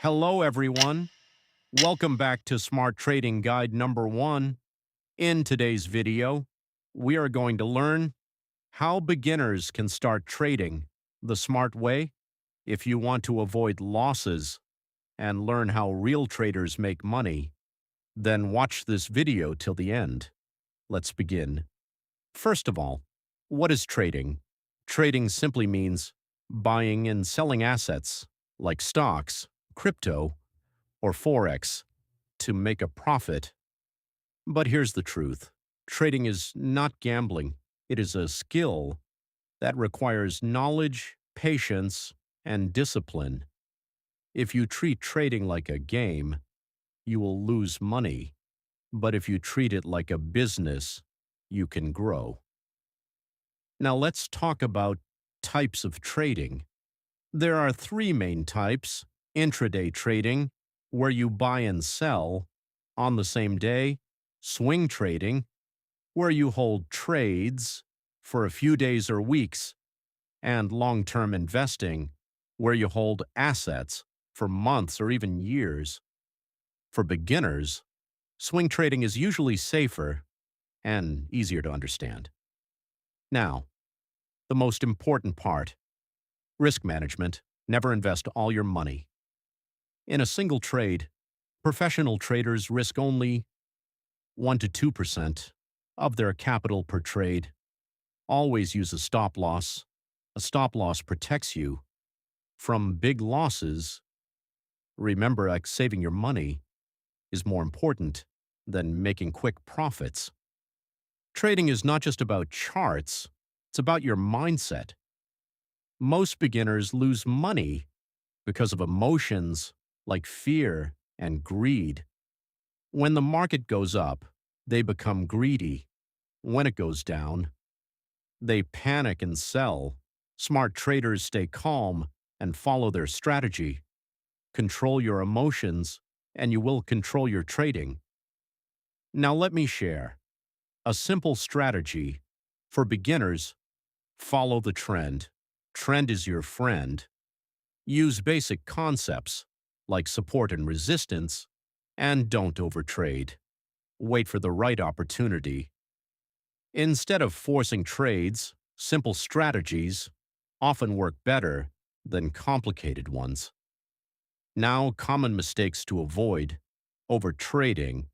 Hello, everyone. Welcome back to Smart Trading Guide number 1. In today's video, we are going to learn how beginners can start trading the smart way if you want to avoid losses and learn how real traders make money. Then watch this video till the end. Let's begin. First of all, what is trading? Trading simply means buying and selling assets like stocks, crypto, or Forex to make a profit. But here's the truth. Trading is not gambling. It is a skill that requires knowledge, patience, and discipline. If you treat trading like a game, you will lose money. But if you treat it like a business, you can grow. Now let's talk about types of trading. There are three main types: intraday trading, where you buy and sell on the same day; swing trading, where you hold trades for a few days or weeks; and long-term investing, where you hold assets for months or even years. For beginners, swing trading is usually safer and easier to understand. Now, the most important part: risk management. Never invest all your money. In a single trade, professional traders risk only 1 to 2% of their capital per trade. Always use a stop loss. A stop loss protects you from big losses. Remember, saving your money is more important than making quick profits. Trading is not just about charts, it's about your mindset. Most beginners lose money because of emotions like fear and greed. When the market goes up, they become greedy. When it goes down, they panic and sell. Smart traders stay calm and follow their strategy. Control your emotions, and you will control your trading. Now let me share a simple strategy for beginners. Follow the trend. Trend is your friend. Use basic concepts like support and resistance, and don't overtrade. Wait for the right opportunity. Instead of forcing trades, simple strategies often work better than complicated ones. Now, common mistakes to avoid: overtrading,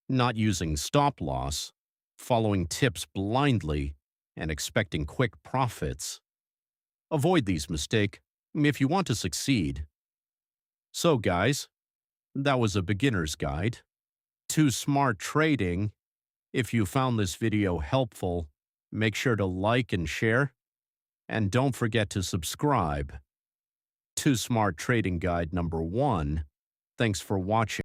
not using stop loss, following tips blindly, and expecting quick profits. Avoid these mistakes if you want to succeed. So guys, that was a beginner's guide to smart trading. If you found this video helpful, make sure to like and share, and don't forget to subscribe to Smart Trading Guide number 1. Thanks for watching.